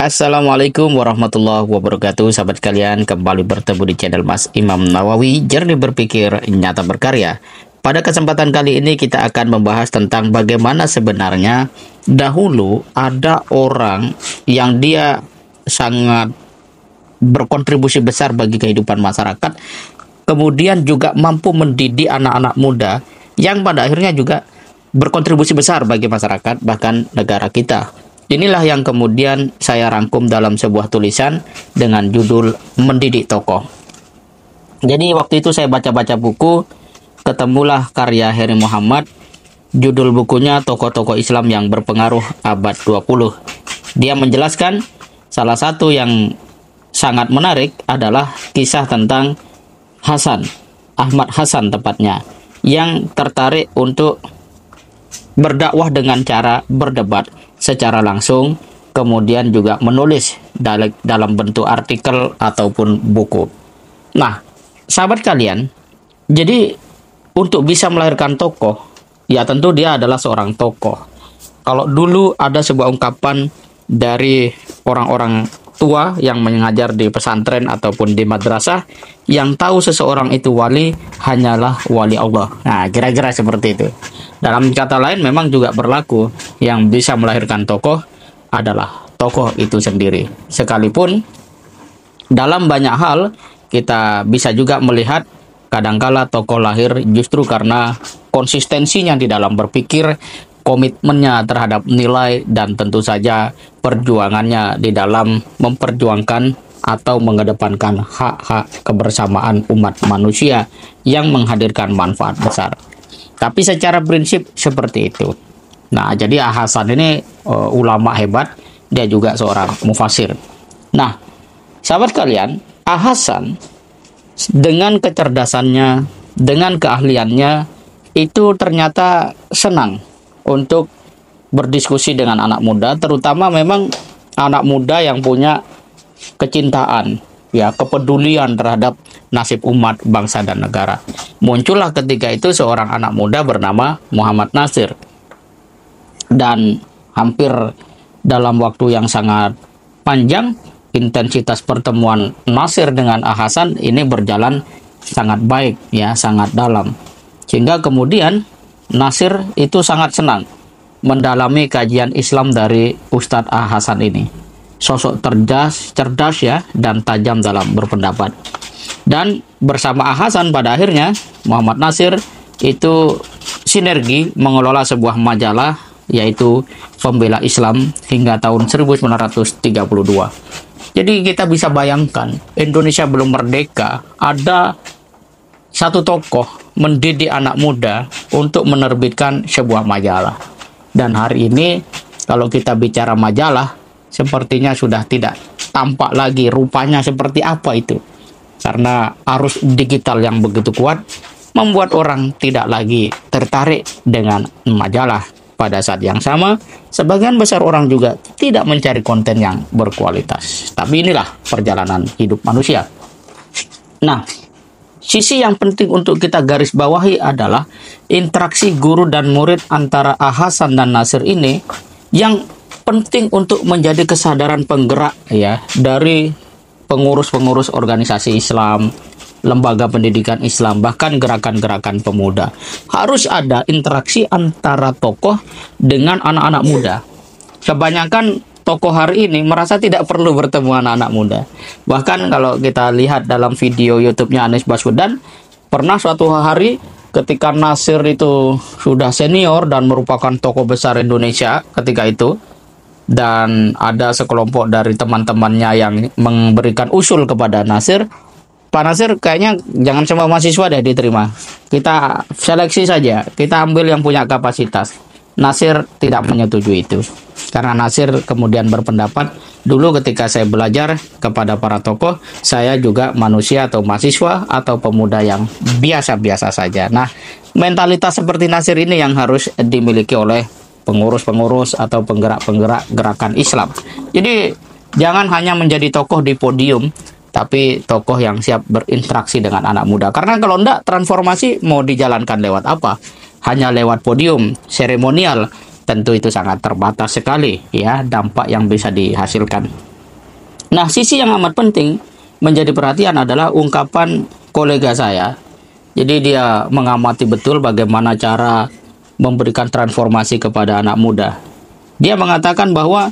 Assalamualaikum warahmatullahi wabarakatuh. Sahabat kalian, kembali bertemu di channel Mas Imam Nawawi, Jernih Berpikir Nyata Berkarya. Pada kesempatan kali ini kita akan membahas tentang bagaimana sebenarnya dahulu ada orang yang dia sangat berkontribusi besar bagi kehidupan masyarakat, kemudian juga mampu mendidik anak-anak muda yang pada akhirnya juga berkontribusi besar bagi masyarakat, bahkan negara kita. Inilah yang kemudian saya rangkum dalam sebuah tulisan dengan judul Mendidik Tokoh. Jadi waktu itu saya baca-baca buku, ketemulah karya Heri Muhammad, judul bukunya Tokoh-tokoh Islam yang Berpengaruh Abad 20. Dia menjelaskan salah satu yang sangat menarik adalah kisah tentang Hasan, Ahmad Hasan tepatnya, yang tertarik untuk berdakwah dengan cara berdebat secara langsung, kemudian juga menulis dalam bentuk artikel ataupun buku. Nah, sahabat kalian, jadi untuk bisa melahirkan tokoh, ya tentu dia adalah seorang tokoh. Kalau dulu ada sebuah ungkapan dari orang-orang tua yang mengajar di pesantren ataupun di madrasah, yang tahu seseorang itu wali hanyalah wali Allah. Nah, kira-kira seperti itu. Dalam kata lain memang juga berlaku, yang bisa melahirkan tokoh adalah tokoh itu sendiri. Sekalipun dalam banyak hal kita bisa juga melihat kadangkala tokoh lahir justru karena konsistensinya di dalam berpikir, komitmennya terhadap nilai, dan tentu saja perjuangannya di dalam memperjuangkan atau mengedepankan hak-hak kebersamaan umat manusia yang menghadirkan manfaat besar. Tapi secara prinsip seperti itu. Nah, jadi Hasan ini ulama hebat, dia juga seorang mufasir. Nah, sahabat kalian, Hasan dengan kecerdasannya, dengan keahliannya, itu ternyata senang untuk berdiskusi dengan anak muda, terutama memang anak muda yang punya kecintaan, ya, kepedulian terhadap nasib umat, bangsa, dan negara. Muncullah ketika itu seorang anak muda bernama Muhammad Nasir. Dan hampir dalam waktu yang sangat panjang, intensitas pertemuan Nasir dengan Hasan ini berjalan sangat baik, ya, sangat dalam. Sehingga kemudian Nasir itu sangat senang mendalami kajian Islam dari Ustadz Hasan ini. Sosok cerdas ya, dan tajam dalam berpendapat. Dan bersama Hasan pada akhirnya Muhammad Nasir itu sinergi mengelola sebuah majalah, yaitu Pembela Islam, hingga tahun 1932. Jadi kita bisa bayangkan, Indonesia belum merdeka, ada satu tokoh mendidik anak muda untuk menerbitkan sebuah majalah. Dan hari ini kalau kita bicara majalah, sepertinya sudah tidak tampak lagi rupanya seperti apa itu. Karena arus digital yang begitu kuat membuat orang tidak lagi tertarik dengan majalah. Pada saat yang sama, sebagian besar orang juga tidak mencari konten yang berkualitas. Tapi inilah perjalanan hidup manusia. Nah, sisi yang penting untuk kita garis bawahi adalah interaksi guru dan murid antara Hasan dan Nasir ini yang penting untuk menjadi kesadaran penggerak, ya, dari pengurus-pengurus organisasi Islam, lembaga pendidikan Islam, bahkan gerakan-gerakan pemuda. Harus ada interaksi antara tokoh dengan anak-anak muda. Kebanyakan tokoh hari ini merasa tidak perlu bertemu anak-anak muda. Bahkan kalau kita lihat dalam video YouTube-nya Anies Baswedan, pernah suatu hari ketika Nasir itu sudah senior dan merupakan tokoh besar Indonesia ketika itu, dan ada sekelompok dari teman-temannya yang memberikan usul kepada Nasir, Pak Nasir, kayaknya jangan semua mahasiswa deh diterima. Kita seleksi saja, kita ambil yang punya kapasitas. Nasir tidak menyetujui itu. Karena Nasir kemudian berpendapat, dulu ketika saya belajar kepada para tokoh, saya juga manusia atau mahasiswa atau pemuda yang biasa-biasa saja. Nah, mentalitas seperti Nasir ini yang harus dimiliki oleh pengurus-pengurus atau penggerak-penggerak gerakan Islam. Jadi, jangan hanya menjadi tokoh di podium, tapi tokoh yang siap berinteraksi dengan anak muda. Karena kalau enggak, transformasi mau dijalankan lewat apa? Hanya lewat podium, seremonial, tentu itu sangat terbatas sekali ya dampak yang bisa dihasilkan. Nah, sisi yang amat penting menjadi perhatian adalah ungkapan kolega saya. Jadi dia mengamati betul bagaimana cara memberikan transformasi kepada anak muda. Dia mengatakan bahwa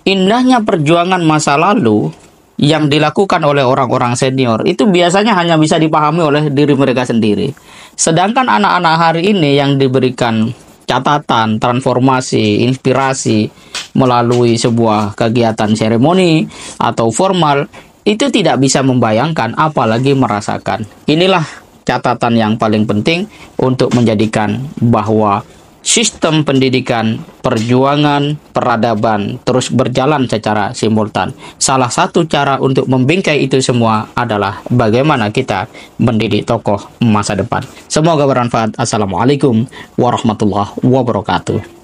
indahnya perjuangan masa lalu yang dilakukan oleh orang-orang senior itu biasanya hanya bisa dipahami oleh diri mereka sendiri. Sedangkan anak-anak hari ini yang diberikan catatan, transformasi, inspirasi melalui sebuah kegiatan seremoni atau formal, itu tidak bisa membayangkan apalagi merasakan. Inilah catatan yang paling penting untuk menjadikan bahwa sistem pendidikan, perjuangan, peradaban terus berjalan secara simultan. Salah satu cara untuk membingkai itu semua adalah bagaimana kita mendidik tokoh masa depan. Semoga bermanfaat. Assalamualaikum warahmatullahi wabarakatuh.